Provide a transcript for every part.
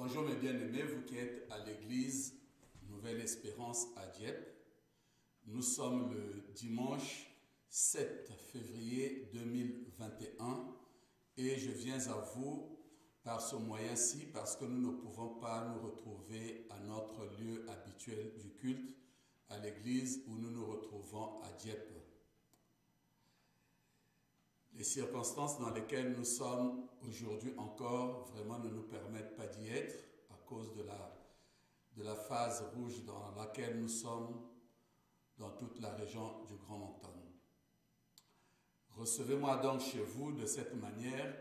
Bonjour mes bien-aimés, vous qui êtes à l'église Nouvelle Espérance à Dieppe. Nous sommes le dimanche 7 février 2021 et je viens à vous par ce moyen-ci parce que nous ne pouvons pas nous retrouver à notre lieu habituel du culte, à l'église où nous nous retrouvons à Dieppe. Les circonstances dans lesquelles nous sommes aujourd'hui encore vraiment ne nous permettent pas d'y être à cause de la phase rouge dans laquelle nous sommes dans toute la région du Grand Montagne. Recevez-moi donc chez vous de cette manière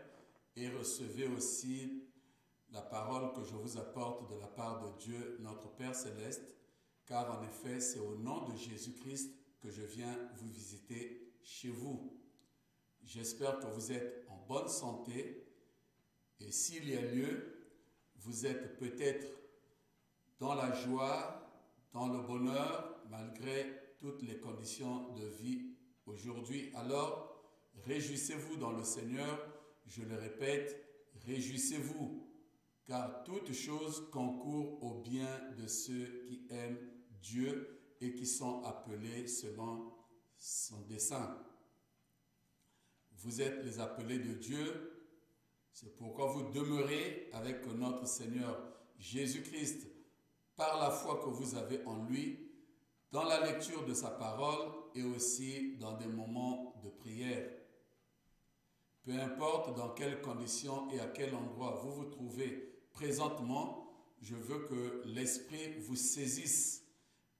et recevez aussi la parole que je vous apporte de la part de Dieu, notre Père Céleste, car en effet, c'est au nom de Jésus-Christ que je viens vous visiter chez vous. J'espère que vous êtes en bonne santé et s'il y a lieu, vous êtes peut-être dans la joie, dans le bonheur, malgré toutes les conditions de vie aujourd'hui. Alors, réjouissez-vous dans le Seigneur, je le répète, réjouissez-vous, car toute chose concourt au bien de ceux qui aiment Dieu et qui sont appelés selon son dessein. Vous êtes les appelés de Dieu, c'est pourquoi vous demeurez avec notre Seigneur Jésus-Christ par la foi que vous avez en lui, dans la lecture de sa parole et aussi dans des moments de prière. Peu importe dans quelles conditions et à quel endroit vous vous trouvez présentement, je veux que l'Esprit vous saisisse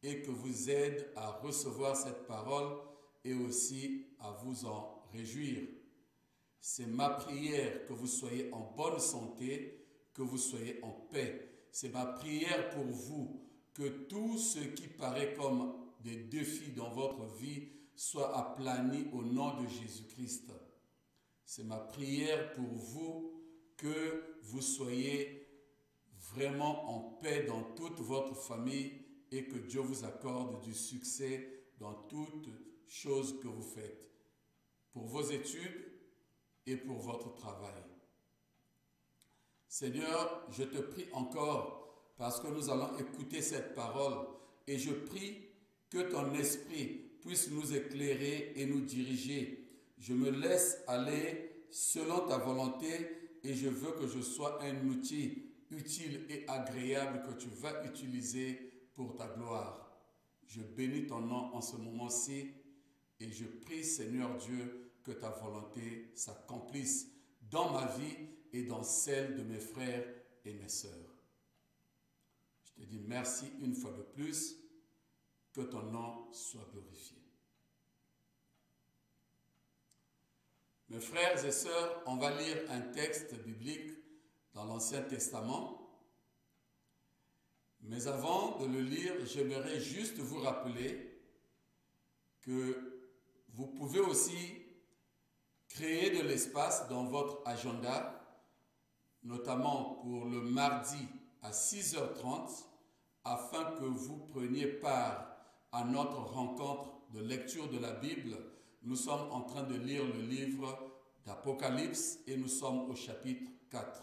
et que vous aide à recevoir cette parole et aussi à vous en réjouir. C'est ma prière que vous soyez en bonne santé, que vous soyez en paix. C'est ma prière pour vous que tout ce qui paraît comme des défis dans votre vie soit aplani au nom de Jésus-Christ. C'est ma prière pour vous que vous soyez vraiment en paix dans toute votre famille et que Dieu vous accorde du succès dans toutes choses que vous faites, pour vos études et pour votre travail. Seigneur, je te prie encore parce que nous allons écouter cette parole et je prie que ton esprit puisse nous éclairer et nous diriger. Je me laisse aller selon ta volonté et je veux que je sois un outil utile et agréable que tu vas utiliser pour ta gloire. Je bénis ton nom en ce moment-ci et je prie, Seigneur Dieu, que ta volonté s'accomplisse dans ma vie et dans celle de mes frères et mes sœurs. Je te dis merci une fois de plus, que ton nom soit glorifié. Mes frères et sœurs, on va lire un texte biblique dans l'Ancien Testament. Mais avant de le lire, j'aimerais juste vous rappeler que vous pouvez aussi créer de l'espace dans votre agenda, notamment pour le mardi à 6h30, afin que vous preniez part à notre rencontre de lecture de la Bible. Nous sommes en train de lire le livre d'Apocalypse et nous sommes au chapitre 4.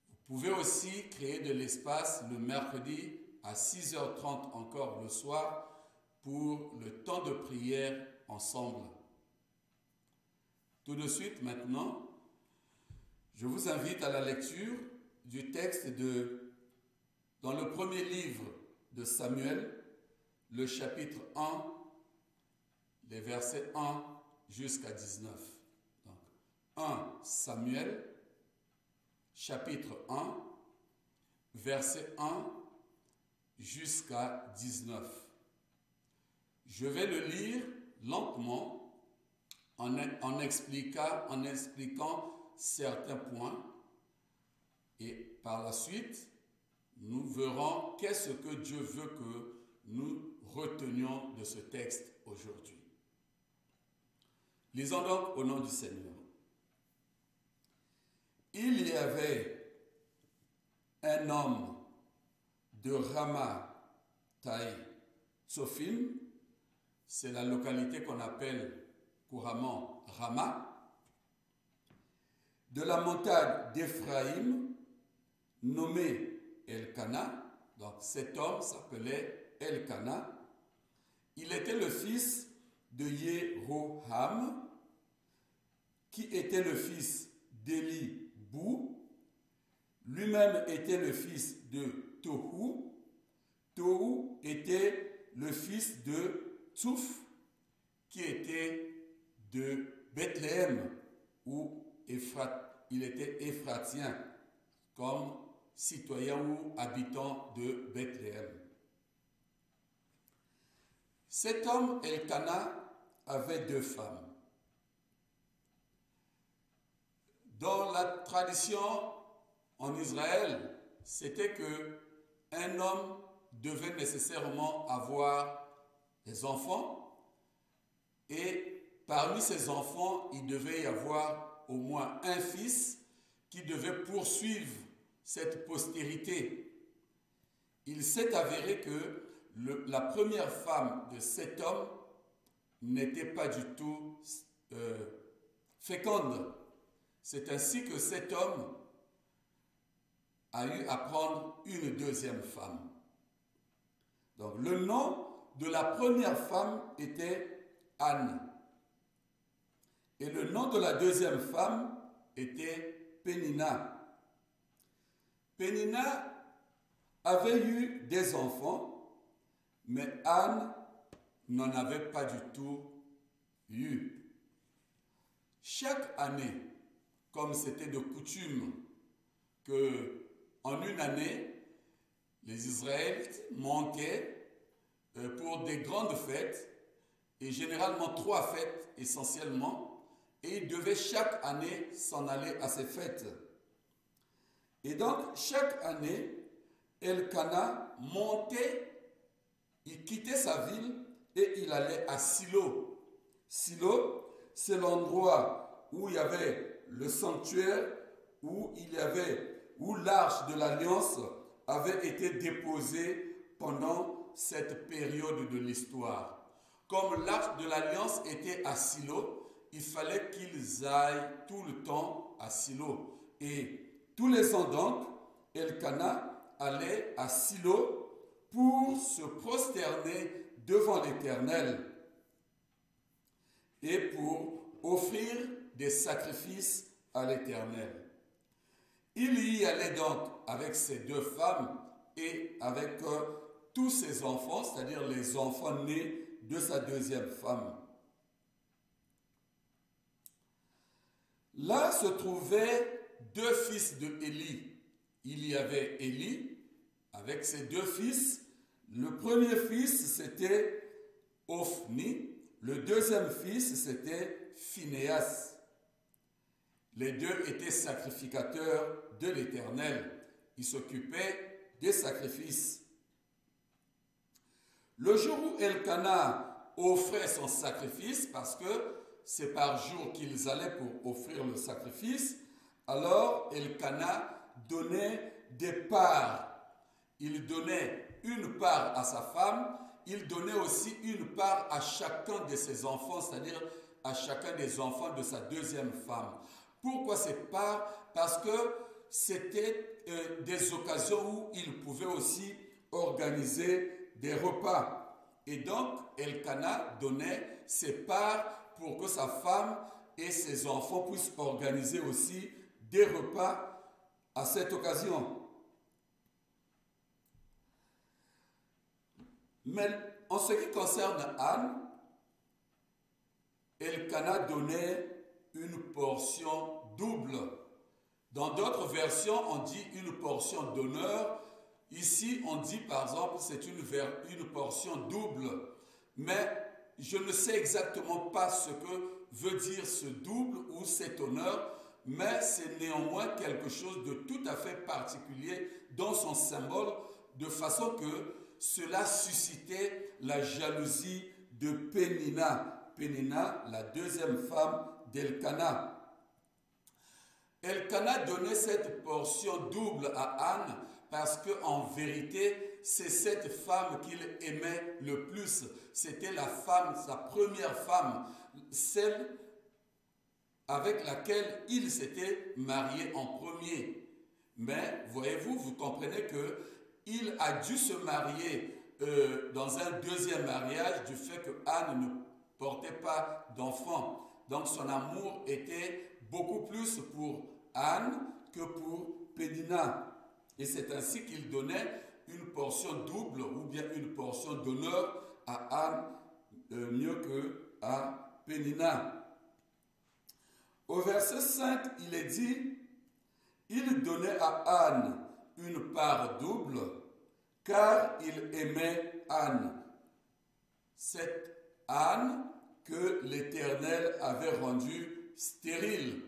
Vous pouvez aussi créer de l'espace le mercredi à 6h30 encore le soir pour le temps de prière ensemble. Tout de suite maintenant, je vous invite à la lecture du texte dans le premier livre de Samuel, le chapitre 1, les versets 1 jusqu'à 19. Donc, 1 Samuel, chapitre 1, verset 1 jusqu'à 19. Je vais le lire lentement en expliquant certains points et par la suite, nous verrons qu'est-ce que Dieu veut que nous retenions de ce texte aujourd'hui. Lisons donc au nom du Seigneur. Il y avait un homme de Ramathaï Tsophim, c'est la localité qu'on appelle couramment Rama, de la montagne d'Éphraïm, nommé Elkana. Donc cet homme s'appelait Elkana. Il était le fils de Jéroham, qui était le fils d'Élibou. Lui-même était le fils de Tohu. Tohu était le fils de Tsouf, qui était de Bethléem, où il était éphratien, comme citoyen ou habitant de Bethléem. Cet homme, Elkana, avait 2 femmes. Dans la tradition en Israël, c'était que un homme devait nécessairement avoir des enfants, et parmi ces enfants, il devait y avoir au moins un fils qui devait poursuivre cette postérité. Il s'est avéré que la première femme de cet homme n'était pas du tout féconde. C'est ainsi que cet homme a eu à prendre une 2e femme. Donc le nom de la première femme était Anne. Et le nom de la 2e femme était Pénina. Pénina avait eu des enfants, mais Anne n'en avait pas du tout eu. Chaque année, comme c'était de coutume que en une année, les Israélites manquaient pour des grandes fêtes, et généralement 3 fêtes essentiellement, et ils devaient chaque année s'en aller à ces fêtes. Et donc, chaque année, Elkana montait, il quittait sa ville et il allait à Silo. Silo, c'est l'endroit où il y avait le sanctuaire, où l'arche de l'Alliance avait été déposée pendant cette période de l'histoire. Comme l'arche de l'Alliance était à Silo, il fallait qu'ils aillent tout le temps à Silo. Et tous les ans donc, Elkana allait à Silo pour se prosterner devant l'Éternel et pour offrir des sacrifices à l'Éternel. Il y allait donc avec ses 2 femmes et avec tous ses enfants, c'est-à-dire les enfants nés de sa 2e femme. Là se trouvaient 2 fils de Élie. Il y avait Élie avec ses 2 fils. Le premier fils, c'était Ophni. Le 2e fils, c'était Phinéas. Les 2 étaient sacrificateurs de l'Éternel. Ils s'occupaient des sacrifices. Le jour où Elkana offrait son sacrifice, parce que c'est par jour qu'ils allaient pour offrir le sacrifice, alors Elkana donnait des parts. Il donnait une part à sa femme, il donnait aussi une part à chacun de ses enfants, c'est-à-dire à chacun des enfants de sa 2e femme. Pourquoi ces parts? Parce que c'était des occasions où il pouvait aussi organiser des repas. Et donc, Elkana donnait ses parts pour que sa femme et ses enfants puissent organiser aussi des repas à cette occasion. Mais en ce qui concerne Anne, Elkana donnait une portion double. Dans d'autres versions, on dit une portion d'honneur. Ici, on dit par exemple, c'est une portion double. Mais je ne sais exactement pas ce que veut dire ce double ou cet honneur, mais c'est néanmoins quelque chose de tout à fait particulier dans son symbole, de façon que cela suscitait la jalousie de Pénina. Pénina, la 2e femme d'Elkana. Elkana donnait cette portion double à Anne parce qu'en vérité, c'est cette femme qu'il aimait le plus. C'était la femme, sa première femme, celle avec laquelle il s'était marié en premier. Mais voyez-vous, vous comprenez que il a dû se marier dans un deuxième mariage du fait que Anne ne portait pas d'enfant. Donc son amour était beaucoup plus pour Anne que pour Pénina. Et c'est ainsi qu'il donnait une portion double ou bien une portion d'honneur à Anne mieux que à Pénina. Au verset 5, il est dit, il donnait à Anne une part double car il aimait Anne. Cette Anne que l'Éternel avait rendue stérile.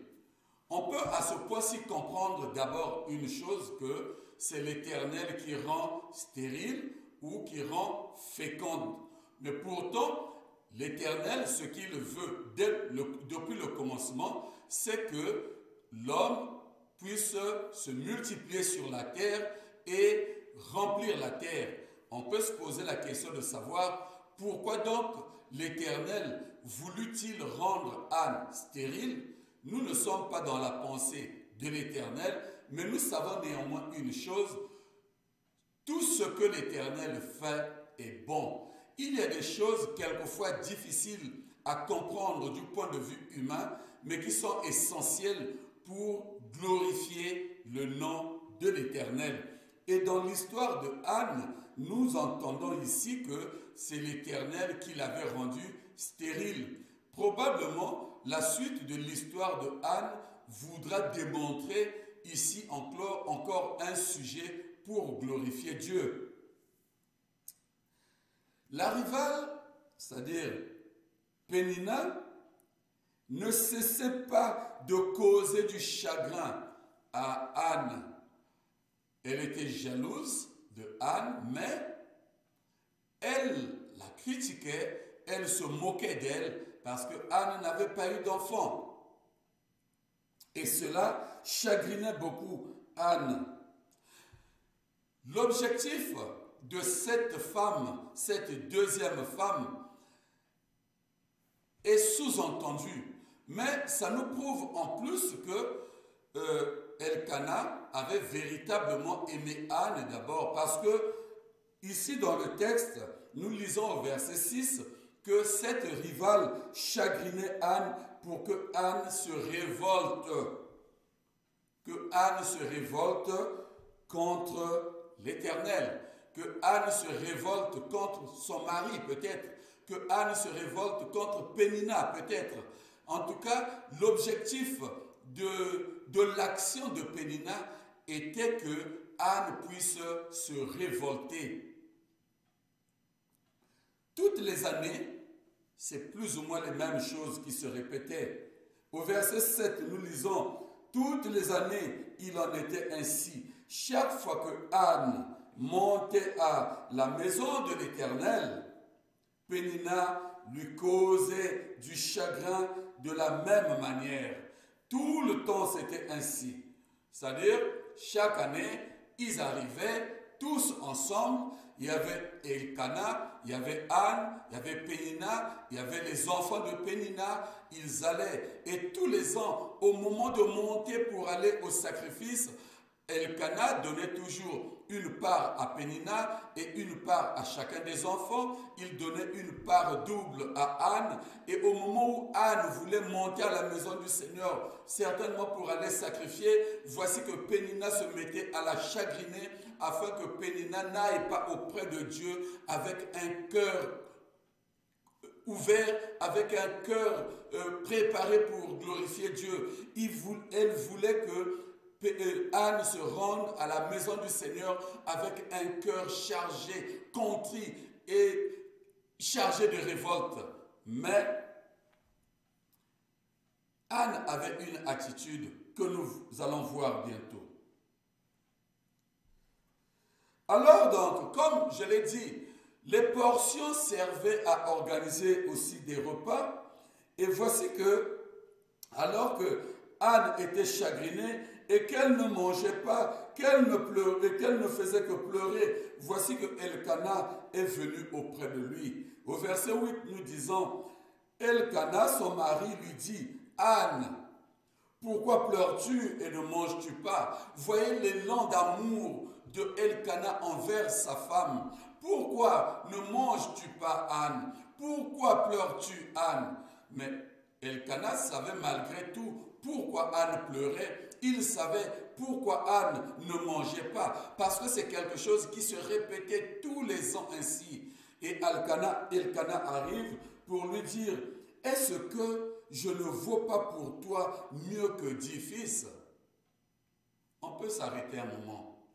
On peut à ce point-ci comprendre d'abord une chose, que c'est l'Éternel qui rend stérile ou qui rend féconde. Mais pourtant, l'Éternel, ce qu'il veut depuis le commencement, c'est que l'homme puisse se multiplier sur la terre et remplir la terre. On peut se poser la question de savoir pourquoi donc l'Éternel voulut-il rendre Anne stérile. Nous ne sommes pas dans la pensée de l'Éternel, mais nous savons néanmoins une chose, tout ce que l'Éternel fait est bon. Il y a des choses quelquefois difficiles à comprendre du point de vue humain, mais qui sont essentielles pour glorifier le nom de l'Éternel. Et dans l'histoire de Anne, nous entendons ici que c'est l'Éternel qui l'avait rendue stérile. Probablement, la suite de l'histoire de Anne voudra démontrer ici encore un sujet pour glorifier Dieu. La rivale, c'est-à-dire Pénina, ne cessait pas de causer du chagrin à Anne. Elle était jalouse de Anne, mais elle la critiquait, elle se moquait d'elle parce que Anne n'avait pas eu d'enfant. Et cela chagrinait beaucoup Anne. L'objectif de cette femme, cette deuxième femme, est sous-entendu. Mais ça nous prouve en plus que Elkana avait véritablement aimé Anne d'abord, parce que ici dans le texte, nous lisons au verset 6 que cette rivale chagrinait Anne pour que Anne se révolte. Que Anne se révolte contre l'Éternel. Que Anne se révolte contre son mari peut-être. Que Anne se révolte contre Pénina peut-être. En tout cas, l'objectif de l'action de Pénina était que Anne puisse se révolter. Toutes les années, c'est plus ou moins les mêmes choses qui se répétaient. Au verset 7, nous lisons, toutes les années, il en était ainsi. Chaque fois que Anne montait à la maison de l'Éternel, Pénina lui causait du chagrin de la même manière. Tout le temps, c'était ainsi. C'est-à-dire, chaque année, ils arrivaient tous ensemble. Il y avait Elkana, il y avait Anne, il y avait Pénina, il y avait les enfants de Pénina. Ils allaient. Et tous les ans, au moment de monter pour aller au sacrifice, Elkana donnait toujours une part à Pénina et une part à chacun des enfants. Il donnait une part double à Anne. Et au moment où Anne voulait monter à la maison du Seigneur, certainement pour aller sacrifier, voici que Pénina se mettait à la chagriner afin que Pénina n'aille pas auprès de Dieu avec un cœur ouvert, avec un cœur préparé pour glorifier Dieu. Elle voulait que Anne se rende à la maison du Seigneur avec un cœur chargé, contrit et chargé de révolte. Mais Anne avait une attitude que nous allons voir bientôt. Alors donc, comme je l'ai dit, les portions servaient à organiser aussi des repas. Et voici que, alors que Anne était chagrinée et qu'elle ne mangeait pas, qu'elle ne pleurait, qu'elle ne faisait que pleurer, voici que Elkana est venu auprès de lui. Au verset 8, nous disons, Elkana, son mari, lui dit, Anne, Pourquoi pleures-tu et ne manges-tu pas? Voyez l'élan d'amour de Elkana envers sa femme. Pourquoi ne manges-tu pas, Anne? Pourquoi pleures-tu, Anne? Mais Elkana savait malgré tout pourquoi Anne pleurait. Il savait pourquoi Anne ne mangeait pas. Parce que c'est quelque chose qui se répétait tous les ans ainsi. Et Elkana arrive pour lui dire, est-ce que je ne vaux pas pour toi mieux que 10 fils? On peut s'arrêter un moment.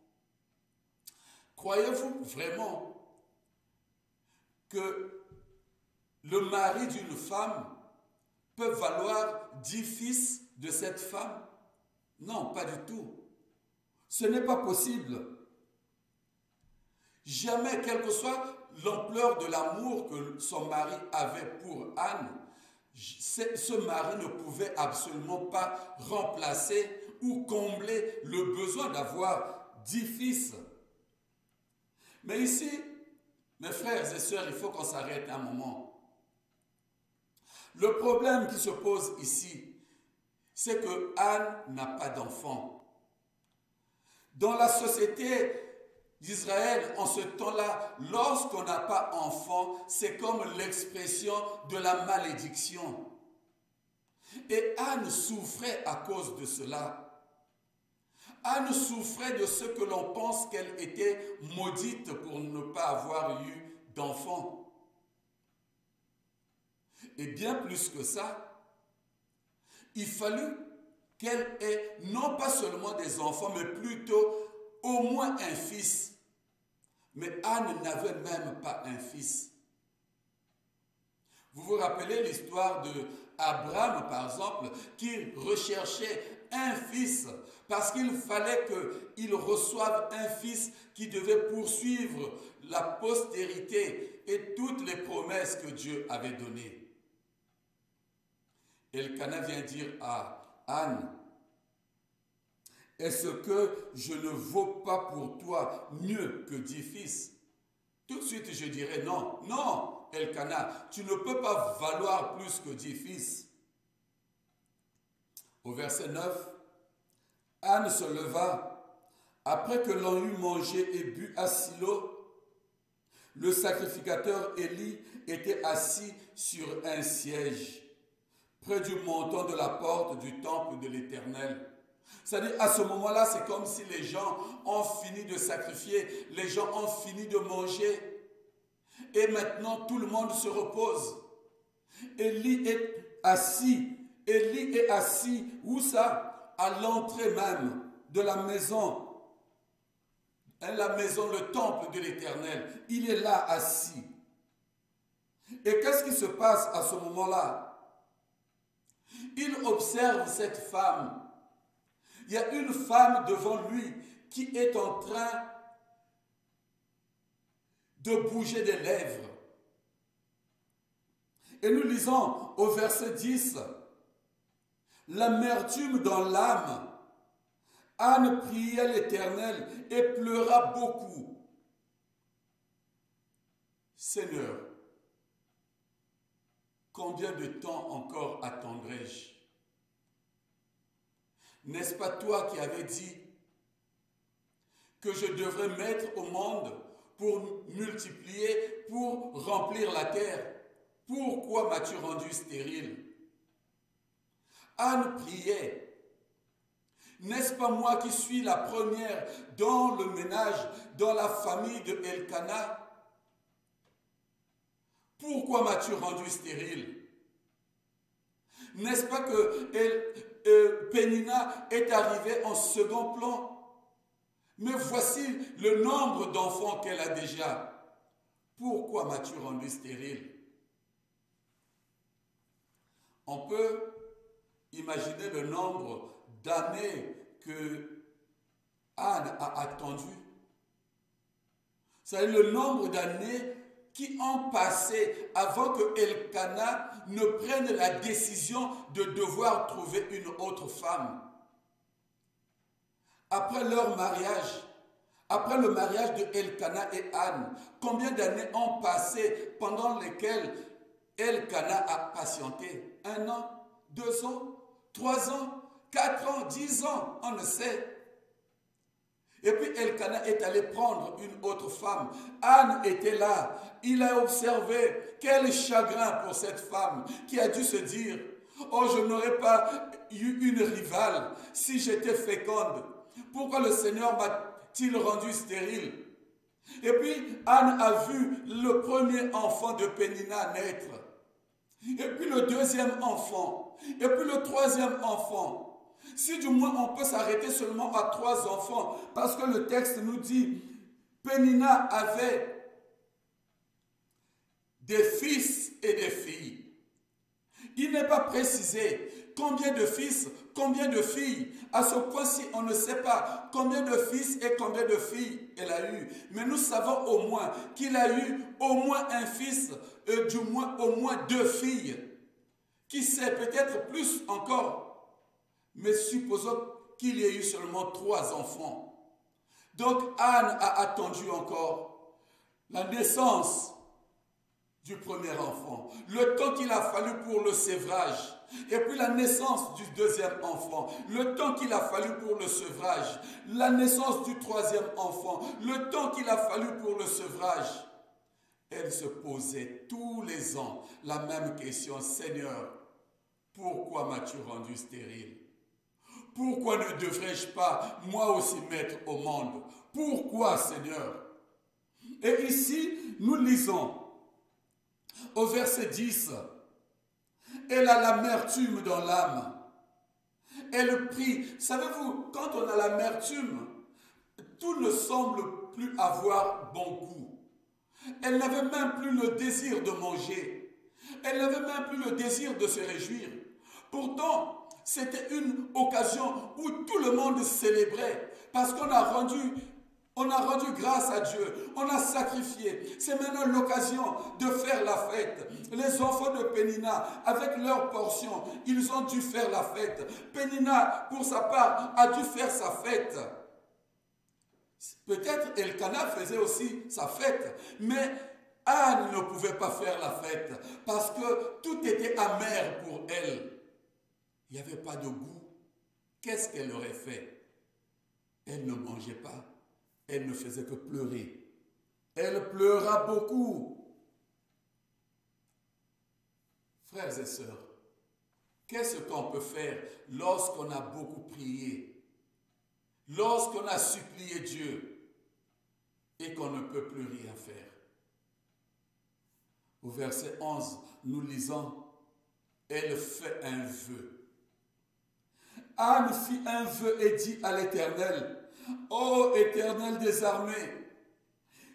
Croyez-vous vraiment que le mari d'une femme peut valoir 10 fils de cette femme? Non, pas du tout. Ce n'est pas possible. Jamais, quelle que soit l'ampleur de l'amour que son mari avait pour Anne, ce mari ne pouvait absolument pas remplacer ou combler le besoin d'avoir 10 fils. Mais ici, mes frères et sœurs, il faut qu'on s'arrête un moment. Le problème qui se pose ici, c'est que Anne n'a pas d'enfant. Dans la société d'Israël, en ce temps-là, lorsqu'on n'a pas enfant, c'est comme l'expression de la malédiction. Et Anne souffrait à cause de cela. Anne souffrait de ce que l'on pense qu'elle était maudite pour ne pas avoir eu d'enfant. Et bien plus que ça, il fallut qu'elle ait non pas seulement des enfants, mais plutôt au moins un fils. Mais Anne n'avait même pas un fils. Vous vous rappelez l'histoire d'Abraham, par exemple, qui recherchait un fils parce qu'il fallait qu'il reçoive un fils qui devait poursuivre la postérité et toutes les promesses que Dieu avait données. Elkana vient dire à Anne, est-ce que je ne vaux pas pour toi mieux que 10 fils? Tout de suite, je dirais non. Non, Elkana, tu ne peux pas valoir plus que 10 fils. Au verset 9, Anne se leva, après que l'on eut mangé et bu à Silo. Le sacrificateur Élie était assis sur un siège, près du montant de la porte du temple de l'Éternel. C'est-à-dire, à ce moment-là, c'est comme si les gens ont fini de sacrifier, les gens ont fini de manger. Et maintenant, tout le monde se repose. Élie est assis. Élie est assis, où ça? À l'entrée même de la maison. Le temple de l'Éternel. Il est là, assis. Et qu'est-ce qui se passe à ce moment-là? Il observe cette femme. Il y a une femme devant lui qui est en train de bouger des lèvres. Et nous lisons au verset 10, l'amertume dans l'âme. Anne pria l'Éternel et pleura beaucoup. Seigneur, combien de temps encore attendrai-je? N'est-ce pas toi qui avais dit que je devrais mettre au monde pour multiplier, pour remplir la terre? Pourquoi m'as-tu rendu stérile? Anne priait. N'est-ce pas moi qui suis la première dans le ménage, dans la famille de Elkana? Pourquoi m'as-tu rendu stérile? N'est-ce pas que Pénina est arrivée en second plan? Mais voici le nombre d'enfants qu'elle a déjà. Pourquoi m'as-tu rendu stérile? On peut imaginer le nombre d'années que Anne a attendu. C'est le nombre d'années qui ont passé avant que Elkana ne prenne la décision de devoir trouver une autre femme. Après leur mariage, après le mariage de Elkana et Anne, combien d'années ont passé pendant lesquelles Elkana a patienté? 1 an, 2 ans, 3 ans, 4 ans, 10 ans, on ne sait. Et puis Elkana est allé prendre une autre femme. Anne était là. Il a observé quel chagrin pour cette femme qui a dû se dire, oh, je n'aurais pas eu une rivale si j'étais féconde. Pourquoi le Seigneur m'a-t-il rendu stérile? Et puis Anne a vu le premier enfant de Pénina naître. Et puis le deuxième enfant. Et puis le troisième enfant. Si du moins on peut s'arrêter seulement à 3 enfants, parce que le texte nous dit, Pénina avait des fils et des filles. Il n'est pas précisé combien de fils, combien de filles. À ce point-ci, on ne sait pas combien de fils et combien de filles elle a eu. Mais nous savons au moins qu'il a eu au moins un fils, du moins au moins 2 filles. Qui sait, peut-être plus encore. Mais supposons qu'il y ait eu seulement 3 enfants. Donc Anne a attendu encore la naissance du premier enfant, le temps qu'il a fallu pour le sévrage, et puis la naissance du deuxième enfant, le temps qu'il a fallu pour le sevrage, la naissance du troisième enfant, le temps qu'il a fallu pour le sevrage. Elle se posait tous les ans la même question, Seigneur, pourquoi m'as-tu rendu stérile? Pourquoi ne devrais-je pas moi aussi mettre au monde? Pourquoi, Seigneur? Et ici, nous lisons au verset 10, elle a l'amertume dans l'âme. Elle prie. Savez-vous, quand on a l'amertume, tout ne semble plus avoir bon goût. Elle n'avait même plus le désir de manger. Elle n'avait même plus le désir de se réjouir. Pourtant, c'était une occasion où tout le monde célébrait parce qu'on a rendu grâce à Dieu, on a sacrifié. C'est maintenant l'occasion de faire la fête. Les enfants de Pénina, avec leur portion, ils ont dû faire la fête. Pénina, pour sa part, a dû faire sa fête. Peut-être Elkana faisait aussi sa fête, mais Anne ne pouvait pas faire la fête parce que tout était amer pour elle. Il n'y avait pas de goût. Qu'est-ce qu'elle aurait fait? Elle ne mangeait pas. Elle ne faisait que pleurer. Elle pleura beaucoup. Frères et sœurs, qu'est-ce qu'on peut faire lorsqu'on a beaucoup prié, lorsqu'on a supplié Dieu et qu'on ne peut plus rien faire? Au verset 11, nous lisons, elle fait un vœu. Anne fit un vœu et dit à l'Éternel, ô Éternel des armées,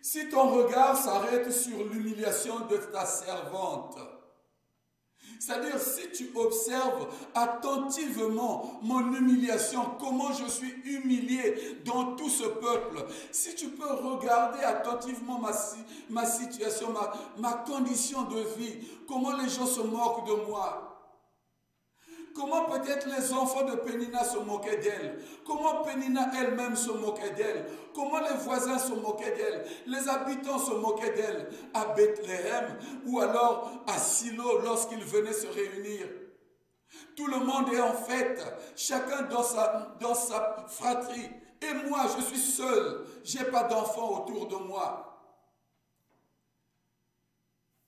si ton regard s'arrête sur l'humiliation de ta servante, c'est-à-dire si tu observes attentivement mon humiliation, comment je suis humilié dans tout ce peuple, si tu peux regarder attentivement ma situation, ma condition de vie, comment les gens se moquent de moi, comment peut-être les enfants de Pénina se moquaient d'elle, comment Pénina elle-même se moquait d'elle, comment les voisins se moquaient d'elle, les habitants se moquaient d'elle à Bethléem ou alors à Silo lorsqu'ils venaient se réunir. Tout le monde est en fête, chacun dans sa fratrie. Et moi, je suis seul, je n'ai pas d'enfants autour de moi.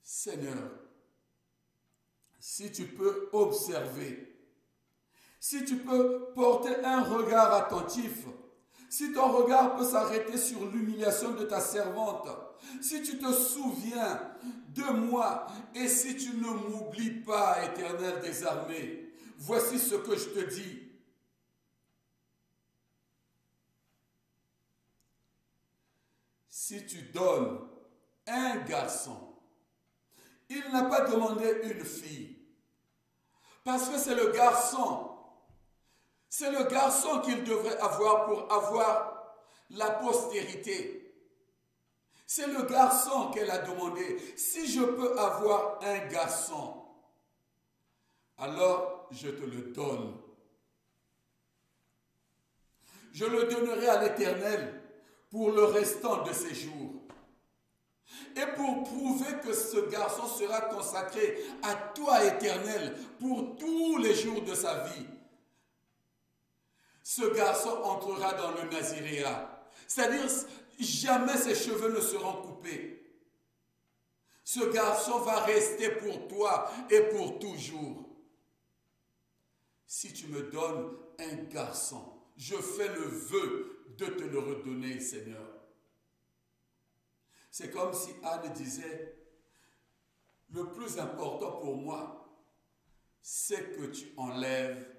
Seigneur, si tu peux observer, si tu peux porter un regard attentif, si ton regard peut s'arrêter sur l'humiliation de ta servante, si tu te souviens de moi et si tu ne m'oublies pas, Éternel des armées, voici ce que je te dis. Si tu donnes un garçon, il n'a pas demandé une fille, parce que c'est le garçon. C'est le garçon qu'il devrait avoir pour avoir la postérité. C'est le garçon qu'elle a demandé. Si je peux avoir un garçon, alors je te le donne. Je le donnerai à l'Éternel pour le restant de ses jours. Et pour prouver que ce garçon sera consacré à toi, Éternel, pour tous les jours de sa vie. ce garçon entrera dans le naziréat. C'est-à-dire, jamais ses cheveux ne seront coupés. Ce garçon va rester pour toi et pour toujours. Si tu me donnes un garçon, je fais le vœu de te le redonner, Seigneur. C'est comme si Anne disait, le plus important pour moi, c'est que tu enlèves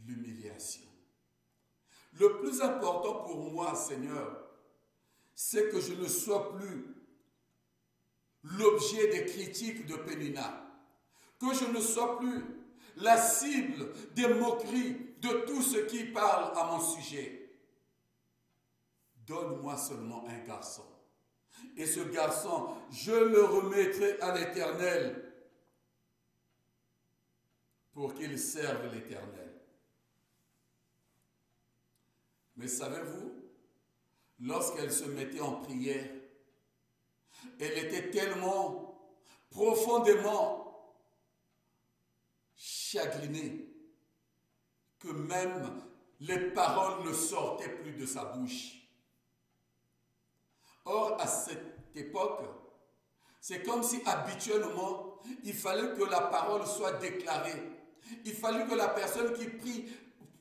l'humiliation. Le plus important pour moi, Seigneur, c'est que je ne sois plus l'objet des critiques de Pénina, que je ne sois plus la cible des moqueries de tous ceux qui parlent à mon sujet. Donne-moi seulement un garçon. Et ce garçon, je le remettrai à l'Éternel pour qu'il serve l'Éternel. Mais savez-vous, lorsqu'elle se mettait en prière, elle était tellement profondément chagrinée que même les paroles ne sortaient plus de sa bouche. Or, à cette époque, c'est comme si habituellement, il fallait que la parole soit déclarée. Il fallait que la personne qui prie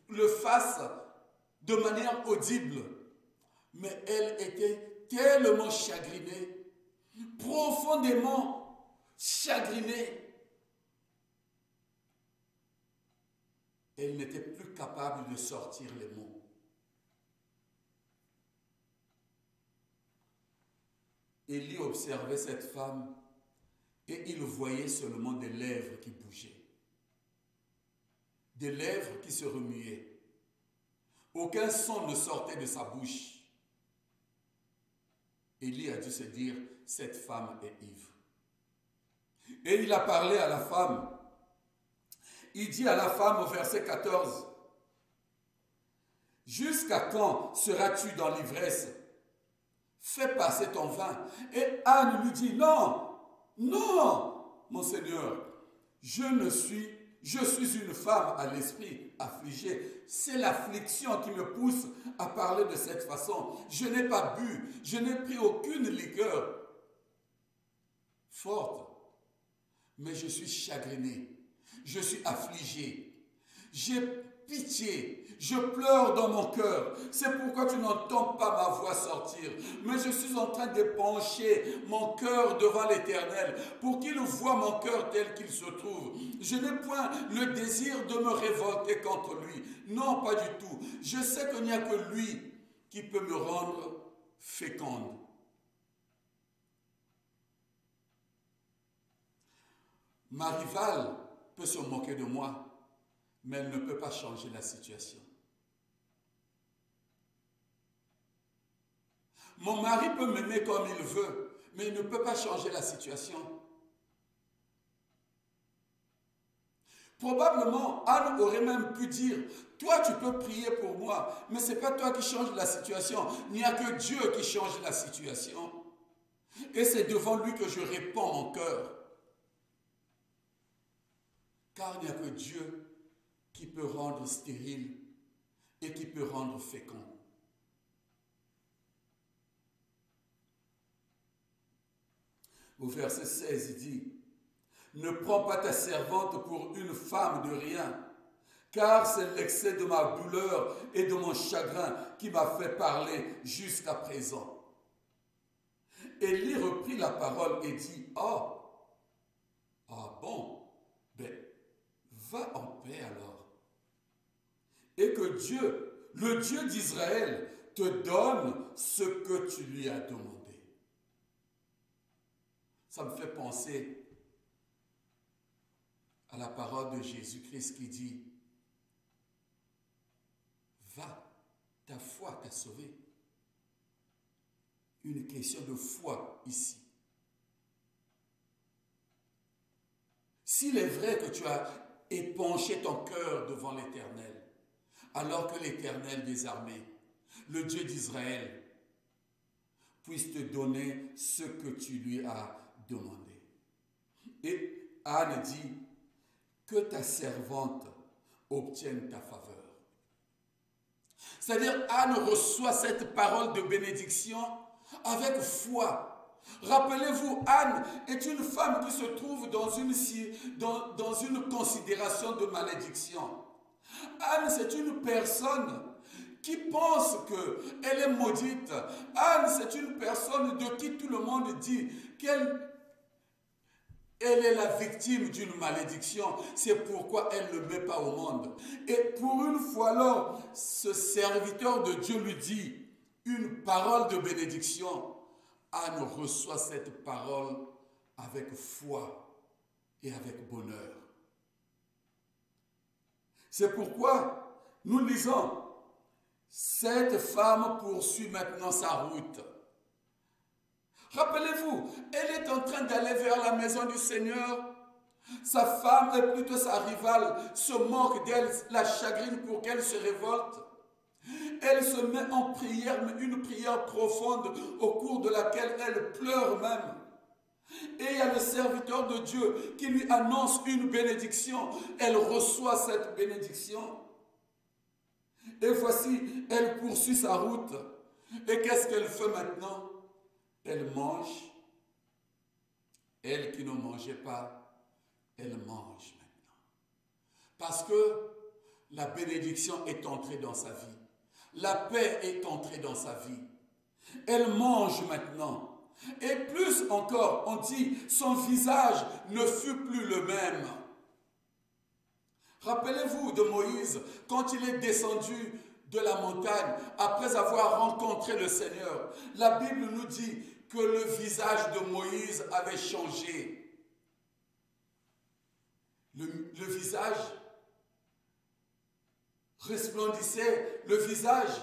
le fasse de manière audible. Mais elle était tellement chagrinée, profondément chagrinée. Elle n'était plus capable de sortir les mots. Élie observait cette femme et il voyait seulement des lèvres qui bougeaient. Des lèvres qui se remuaient. Aucun son ne sortait de sa bouche. Élie a dû se dire, cette femme est ivre. Et il a parlé à la femme. Il dit à la femme au verset 14, « Jusqu'à quand seras-tu dans l'ivresse? Fais passer ton vin. » Et Anne lui dit, « Non, non, mon Seigneur, je suis une femme à l'esprit affligée. C'est l'affliction qui me pousse à parler de cette façon. Je n'ai pas bu, je n'ai pris aucune liqueur forte, mais je suis chagrinée, je suis affligée, j'ai pitié, je pleure dans mon cœur. C'est pourquoi tu n'entends pas ma voix sortir. Mais je suis en train d'épancher mon cœur devant l'Éternel pour qu'il voie mon cœur tel qu'il se trouve. Je n'ai point le désir de me révolter contre lui. Non, pas du tout. Je sais qu'il n'y a que lui qui peut me rendre féconde. Ma rivale peut se moquer de moi, mais elle ne peut pas changer la situation. Mon mari peut m'aimer comme il veut, mais il ne peut pas changer la situation. Probablement, Anne aurait même pu dire, toi tu peux prier pour moi, mais ce n'est pas toi qui change la situation. Il n'y a que Dieu qui change la situation. Et c'est devant lui que je répands mon cœur. Car il n'y a que Dieu qui peut rendre stérile et qui peut rendre fécond. Au verset 16, il dit, « Ne prends pas ta servante pour une femme de rien, car c'est l'excès de ma douleur et de mon chagrin qui m'a fait parler jusqu'à présent. » Élie reprit la parole et dit, « Ah bon, ben, va en paix alors. Et que Dieu, le Dieu d'Israël, te donne ce que tu lui as demandé. » Ça me fait penser à la parole de Jésus-Christ qui dit, « Va, ta foi t'a sauvé. » Une question de foi ici. S'il est vrai que tu as épanché ton cœur devant l'Éternel, alors que l'Éternel des armées, le Dieu d'Israël, puisse te donner ce que tu lui as demandé. Et Anne dit, que ta servante obtienne ta faveur. C'est-à-dire, Anne reçoit cette parole de bénédiction avec foi. Rappelez-vous, Anne est une femme qui se trouve dans une considération de malédiction. Anne, c'est une personne qui pense qu'elle est maudite. Anne, c'est une personne de qui tout le monde dit qu'elle est la victime d'une malédiction. C'est pourquoi elle ne le met pas au monde. Et pour une fois alors, ce serviteur de Dieu lui dit une parole de bénédiction. Anne reçoit cette parole avec foi et avec bonheur. C'est pourquoi nous lisons, cette femme poursuit maintenant sa route. Rappelez-vous, elle est en train d'aller vers la maison du Seigneur. Sa femme, et plutôt sa rivale, se moque d'elle, la chagrine pour qu'elle se révolte. Elle se met en prière, mais une prière profonde au cours de laquelle elle pleure même. Et il y a le serviteur de Dieu qui lui annonce une bénédiction. Elle reçoit cette bénédiction. Et voici, elle poursuit sa route. Et qu'est-ce qu'elle fait maintenant? Elle mange. Elle qui ne mangeait pas, elle mange maintenant. Parce que la bénédiction est entrée dans sa vie. La paix est entrée dans sa vie. Elle mange maintenant. Et plus encore, on dit, son visage ne fut plus le même. Rappelez-vous de Moïse, quand il est descendu de la montagne, après avoir rencontré le Seigneur, la Bible nous dit que le visage de Moïse avait changé. Le visage resplendissait, le visage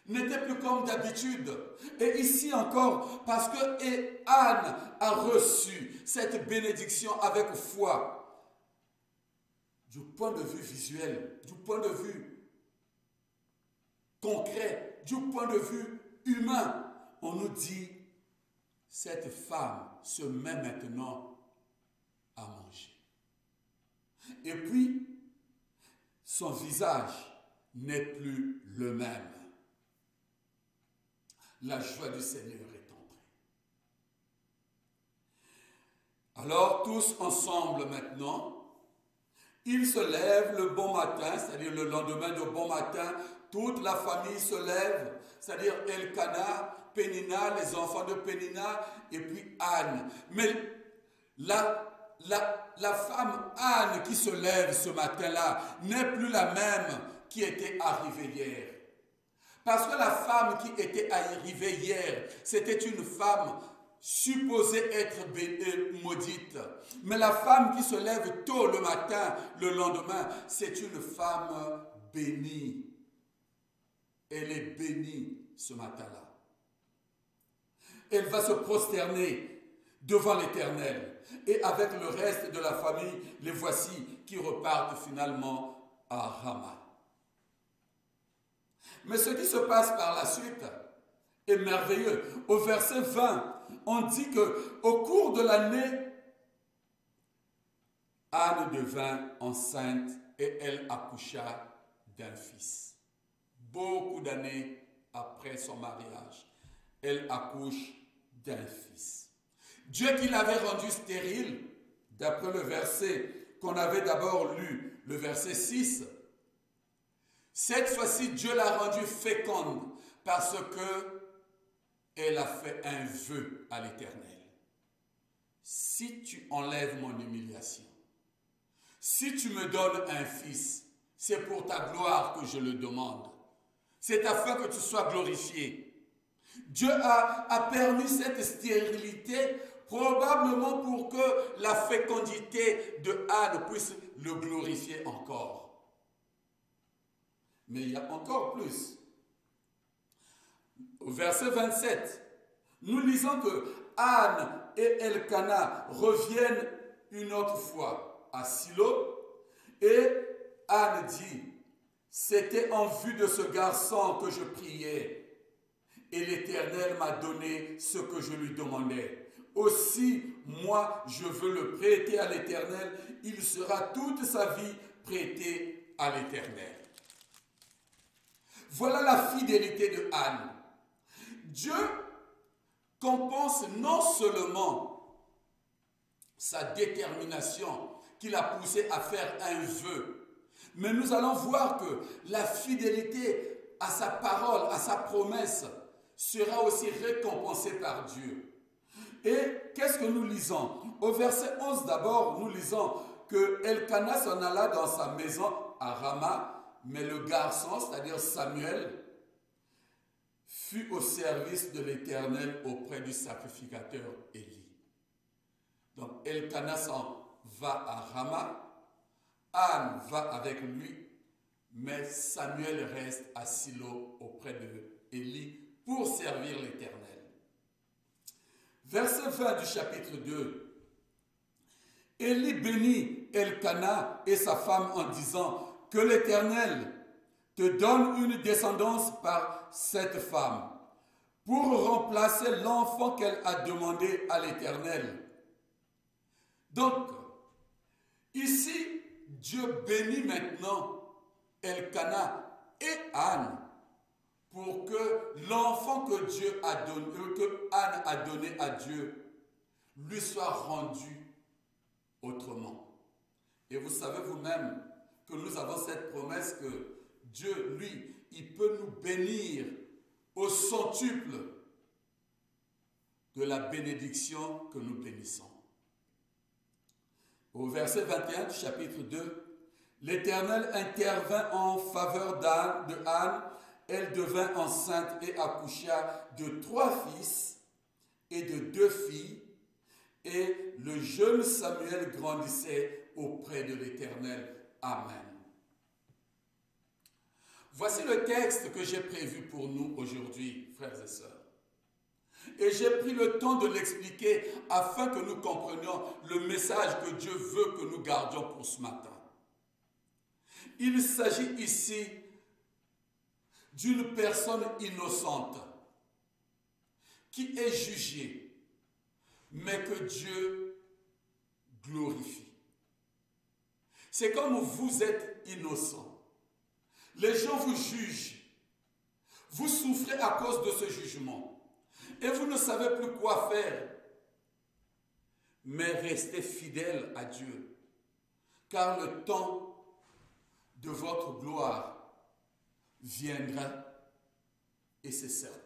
n'était plus comme d'habitude. Et ici encore, parce que Anne a reçu cette bénédiction avec foi, du point de vue visuel, du point de vue concret, du point de vue humain, on nous dit, cette femme se met maintenant à manger. Et puis, son visage n'est plus le même. La joie du Seigneur est entrée. Alors, tous ensemble maintenant, ils se lèvent le bon matin, c'est-à-dire le lendemain de bon matin, toute la famille se lève, c'est-à-dire Elkana, Pénina, les enfants de Pénina, et puis Anne. Mais la femme Anne qui se lève ce matin-là n'est plus la même qui était arrivée hier. Parce que la femme qui était arrivée hier, c'était une femme supposée être maudite. Mais la femme qui se lève tôt le matin, le lendemain, c'est une femme bénie. Elle est bénie ce matin-là. Elle va se prosterner devant l'Éternel. Et avec le reste de la famille, les voici qui repartent finalement à Rama. Mais ce qui se passe par la suite est merveilleux. Au verset 20, on dit qu'au cours de l'année, Anne devint enceinte et elle accoucha d'un fils. Beaucoup d'années après son mariage, elle accouche d'un fils. Dieu qui l'avait rendu stérile, d'après le verset qu'on avait d'abord lu, le verset 6, cette fois-ci, Dieu l'a rendue féconde parce qu'elle a fait un vœu à l'Éternel. Si tu enlèves mon humiliation, si tu me donnes un fils, c'est pour ta gloire que je le demande. C'est afin que tu sois glorifié. Dieu a permis cette stérilité probablement pour que la fécondité de Anne puisse le glorifier encore. Mais il y a encore plus. Au verset 27, nous lisons que Anne et Elkana reviennent une autre fois à Silo et Anne dit, c'était en vue de ce garçon que je priais et l'Éternel m'a donné ce que je lui demandais. Aussi, moi, je veux le prêter à l'Éternel. Il sera toute sa vie prêté à l'Éternel. Voilà la fidélité de Anne. Dieu compense non seulement sa détermination qui l'a poussé à faire un vœu, mais nous allons voir que la fidélité à sa parole, à sa promesse, sera aussi récompensée par Dieu. Et qu'est-ce que nous lisons? Au verset 11 d'abord, nous lisons que Elkana s'en alla dans sa maison à Rama, mais le garçon, c'est-à-dire Samuel, fut au service de l'Éternel auprès du sacrificateur Élie. Donc Elkana s'en va à Rama, Anne va avec lui, mais Samuel reste à Silo auprès de Élie pour servir l'Éternel. Verset 20 du chapitre 2. Élie bénit Elkana et sa femme en disant que l'Éternel te donne une descendance par cette femme pour remplacer l'enfant qu'elle a demandé à l'Éternel. Donc, ici, Dieu bénit maintenant Elkana et Anne pour que l'enfant que Dieu a donné, que Anne a donné à Dieu, lui soit rendu autrement. Et vous savez vous-même que nous avons cette promesse que Dieu, lui, il peut nous bénir au centuple de la bénédiction que nous bénissons. Au verset 21 du chapitre 2, l'Éternel intervint en faveur de Anne. Elle devint enceinte et accoucha de 3 fils et de 2 filles. Et le jeune Samuel grandissait auprès de l'Éternel. Amen. Voici le texte que j'ai prévu pour nous aujourd'hui, frères et sœurs. Et j'ai pris le temps de l'expliquer afin que nous comprenions le message que Dieu veut que nous gardions pour ce matin. Il s'agit ici d'une personne innocente qui est jugée, mais que Dieu glorifie. C'est comme vous êtes innocent. Les gens vous jugent. Vous souffrez à cause de ce jugement. Et vous ne savez plus quoi faire. Mais restez fidèles à Dieu. Car le temps de votre gloire viendra et c'est certain.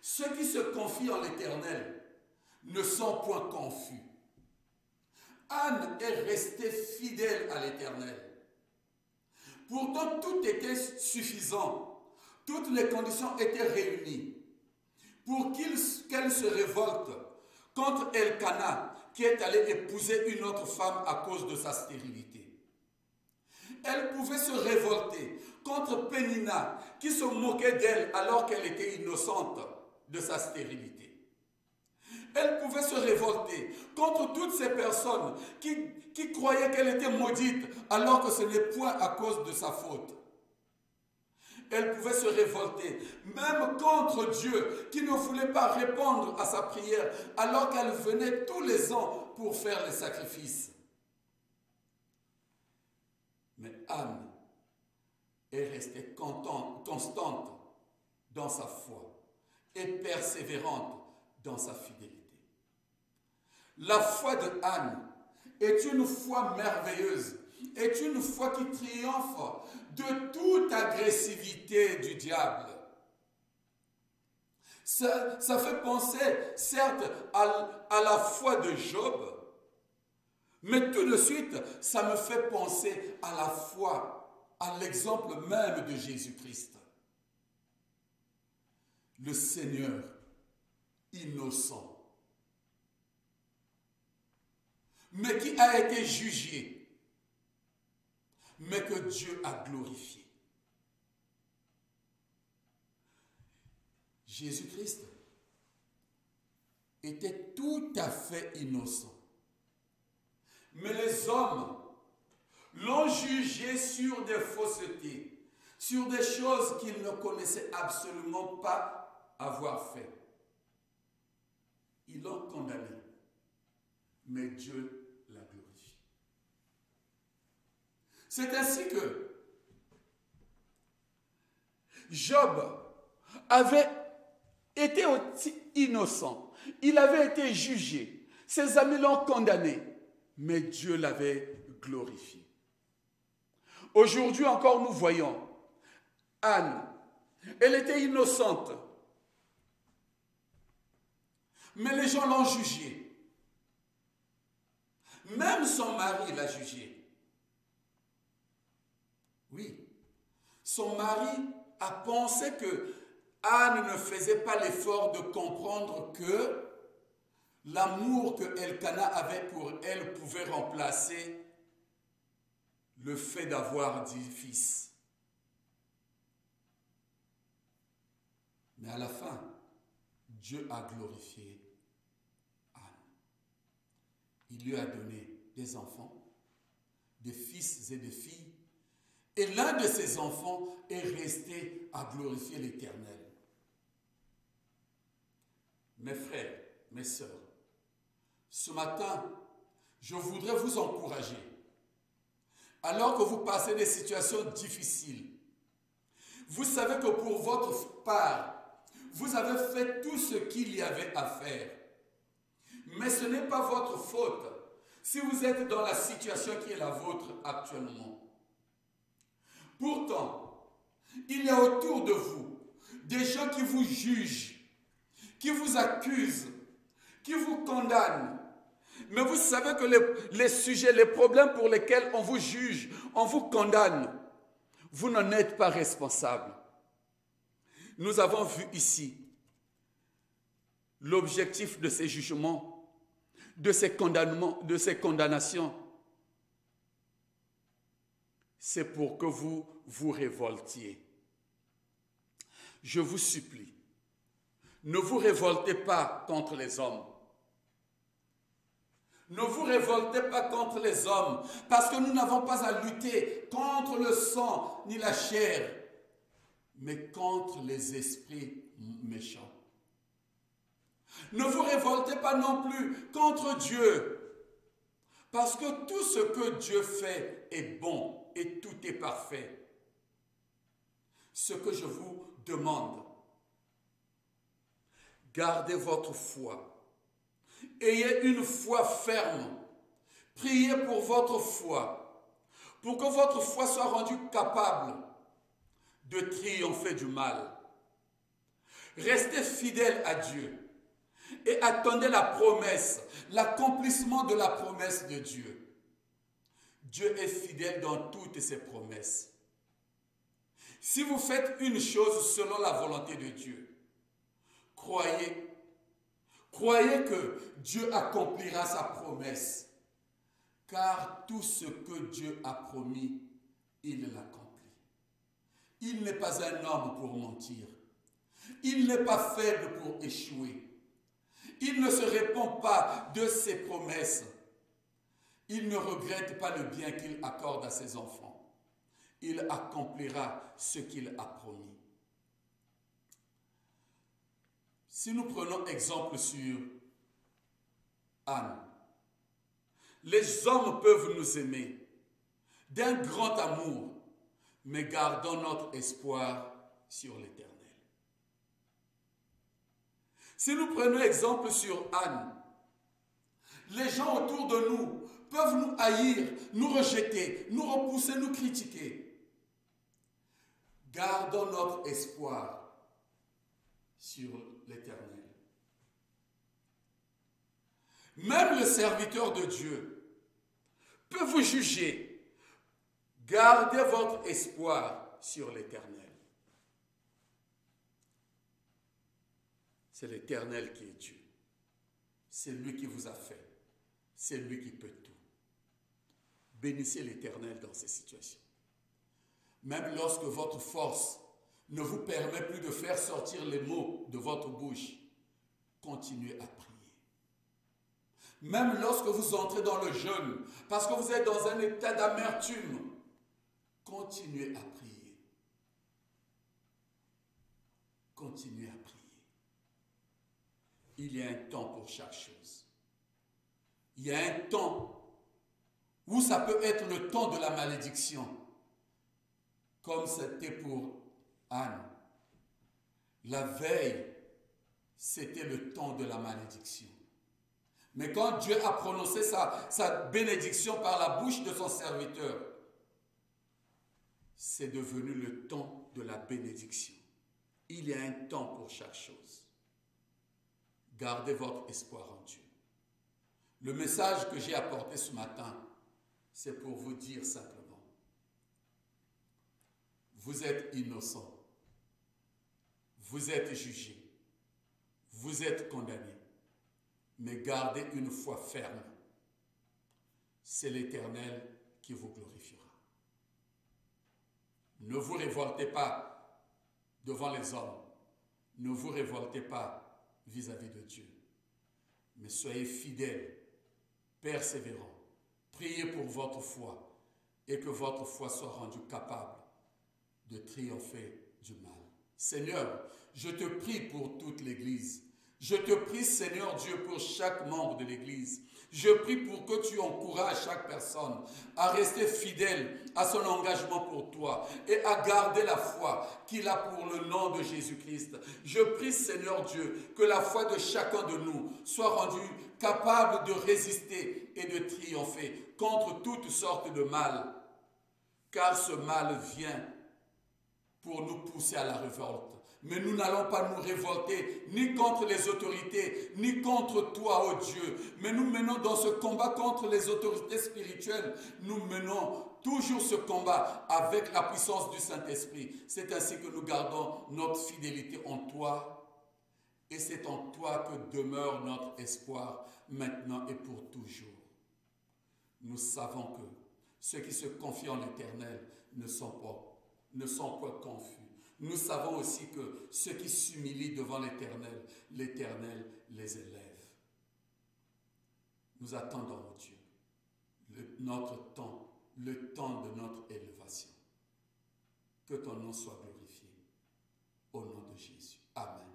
Ceux qui se confient en l'Éternel ne sont point confus. Anne est restée fidèle à l'Éternel. Pourtant, tout était suffisant. Toutes les conditions étaient réunies pour qu'elle se révolte contre Elkana, qui est allé épouser une autre femme à cause de sa stérilité. Elle pouvait se révolter contre Pénina, qui se moquait d'elle alors qu'elle était innocente de sa stérilité. Elle pouvait se révolter contre toutes ces personnes qui croyaient qu'elle était maudite alors que ce n'est point à cause de sa faute. Elle pouvait se révolter même contre Dieu qui ne voulait pas répondre à sa prière alors qu'elle venait tous les ans pour faire les sacrifices. Mais Anne est restée constante dans sa foi et persévérante dans sa fidélité. La foi de Anne est une foi merveilleuse, est une foi qui triomphe de toute agressivité du diable. Ça fait penser, certes, à la foi de Job, mais tout de suite, ça me fait penser à la foi, à l'exemple même de Jésus-Christ. Le Seigneur innocent, mais qui a été jugé, mais que Dieu a glorifié. Jésus-Christ était tout à fait innocent. Mais les hommes l'ont jugé sur des faussetés, sur des choses qu'il ne connaissait absolument pas avoir fait. Ils l'ont condamné, mais Dieu l'a glorifié. C'est ainsi que Job avait été aussi innocent. Il avait été jugé. Ses amis l'ont condamné. Mais Dieu l'avait glorifié. Aujourd'hui encore, nous voyons Anne. Elle était innocente. Mais les gens l'ont jugée. Même son mari l'a jugée. Oui. Son mari a pensé que Anne ne faisait pas l'effort de comprendre que l'amour que Elkana avait pour elle pouvait remplacer le fait d'avoir 10 fils. Mais à la fin, Dieu a glorifié Anne. Il lui a donné des enfants, des fils et des filles, et l'un de ses enfants est resté à glorifier l'Éternel. Mes frères, mes sœurs, ce matin, je voudrais vous encourager. Alors que vous passez des situations difficiles, vous savez que pour votre part, vous avez fait tout ce qu'il y avait à faire. Mais ce n'est pas votre faute si vous êtes dans la situation qui est la vôtre actuellement. Pourtant, il y a autour de vous des gens qui vous jugent, qui vous accusent, qui vous condamnent. Mais vous savez que les sujets, les problèmes pour lesquels on vous juge, on vous condamne, vous n'en êtes pas responsable. Nous avons vu ici l'objectif de ces jugements, de ces condamnations. C'est pour que vous vous révoltiez. Je vous supplie, ne vous révoltez pas contre les hommes. Ne vous révoltez pas contre les hommes, parce que nous n'avons pas à lutter contre le sang ni la chair, mais contre les esprits méchants. Ne vous révoltez pas non plus contre Dieu, parce que tout ce que Dieu fait est bon et tout est parfait. Ce que je vous demande, gardez votre foi. Ayez une foi ferme. Priez pour votre foi, pour que votre foi soit rendue capable de triompher du mal. Restez fidèles à Dieu et attendez la promesse, l'accomplissement de la promesse de Dieu. Dieu est fidèle dans toutes ses promesses. Si vous faites une chose selon la volonté de Dieu, croyez que Dieu accomplira sa promesse, car tout ce que Dieu a promis, il l'accomplit. Il n'est pas un homme pour mentir. Il n'est pas faible pour échouer. Il ne se répand pas de ses promesses. Il ne regrette pas le bien qu'il accorde à ses enfants. Il accomplira ce qu'il a promis. Si nous prenons exemple sur Anne, les hommes peuvent nous aimer d'un grand amour, mais gardons notre espoir sur l'Éternel. Si nous prenons exemple sur Anne, les gens autour de nous peuvent nous haïr, nous rejeter, nous repousser, nous critiquer. Gardons notre espoir sur l'Éternel. Même le serviteur de Dieu peut vous juger. Gardez votre espoir sur l'Éternel. C'est l'Éternel qui est Dieu. C'est lui qui vous a fait. C'est lui qui peut tout. Bénissez l'Éternel dans ces situations. Même lorsque votre force ne vous permet plus de faire sortir les mots de votre bouche, continuez à prier. Même lorsque vous entrez dans le jeûne, parce que vous êtes dans un état d'amertume, continuez à prier. Continuez à prier. Il y a un temps pour chaque chose. Il y a un temps où ça peut être le temps de la malédiction, comme c'était pour Anne. La veille, c'était le temps de la malédiction. Mais quand Dieu a prononcé sa bénédiction par la bouche de son serviteur, c'est devenu le temps de la bénédiction. Il y a un temps pour chaque chose. Gardez votre espoir en Dieu. Le message que j'ai apporté ce matin, c'est pour vous dire simplement, vous êtes innocent, vous êtes jugé, vous êtes condamné, mais gardez une foi ferme. C'est l'Éternel qui vous glorifiera. Ne vous révoltez pas devant les hommes, ne vous révoltez pas vis-à-vis de Dieu, mais soyez fidèles, persévérants, priez pour votre foi et que votre foi soit rendue capable de triompher du mal. Seigneur, je te prie pour toute l'Église. Je te prie, Seigneur Dieu, pour chaque membre de l'Église. Je prie pour que tu encourages chaque personne à rester fidèle à son engagement pour toi et à garder la foi qu'il a pour le nom de Jésus-Christ. Je prie, Seigneur Dieu, que la foi de chacun de nous soit rendue capable de résister et de triompher contre toutes sortes de mal, car ce mal vient pour nous pousser à la révolte. Mais nous n'allons pas nous révolter ni contre les autorités, ni contre toi, ô Dieu. Mais nous menons dans ce combat contre les autorités spirituelles, nous menons toujours ce combat avec la puissance du Saint-Esprit. C'est ainsi que nous gardons notre fidélité en toi. Et c'est en toi que demeure notre espoir maintenant et pour toujours. Nous savons que ceux qui se confient en l'Éternel ne sont pas confus. Nous savons aussi que ceux qui s'humilient devant l'Éternel, l'Éternel les élève. Nous attendons, oh Dieu, notre temps, le temps de notre élévation. Que ton nom soit glorifié. Au nom de Jésus. Amen.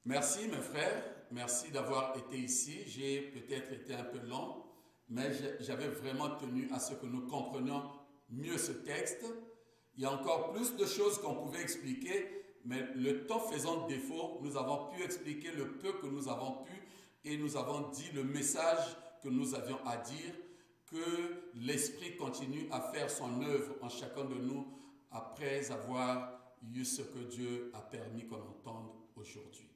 Merci mes frères, merci d'avoir été ici. J'ai peut-être été un peu long, mais j'avais vraiment tenu à ce que nous comprenions mieux ce texte. Il y a encore plus de choses qu'on pouvait expliquer, mais le temps faisant défaut, nous avons pu expliquer le peu que nous avons pu et nous avons dit le message que nous avions à dire, que l'Esprit continue à faire son œuvre en chacun de nous après avoir eu ce que Dieu a permis qu'on entende aujourd'hui.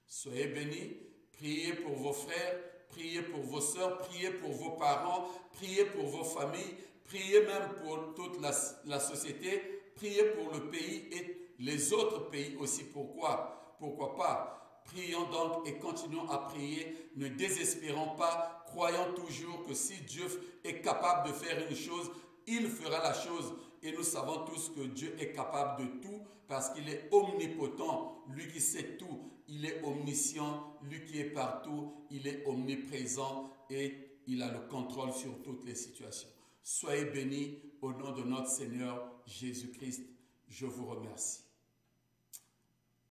Soyez bénis, priez pour vos frères, priez pour vos sœurs, priez pour vos parents, priez pour vos familles, priez même pour toute la société, priez pour le pays et les autres pays aussi. Pourquoi pas? Prions donc et continuons à prier, ne désespérons pas, croyons toujours que si Dieu est capable de faire une chose, il fera la chose. Et nous savons tous que Dieu est capable de tout parce qu'il est omnipotent, lui qui sait tout. Il est omniscient, lui qui est partout, il est omniprésent et il a le contrôle sur toutes les situations. Soyez bénis au nom de notre Seigneur Jésus-Christ. Je vous remercie.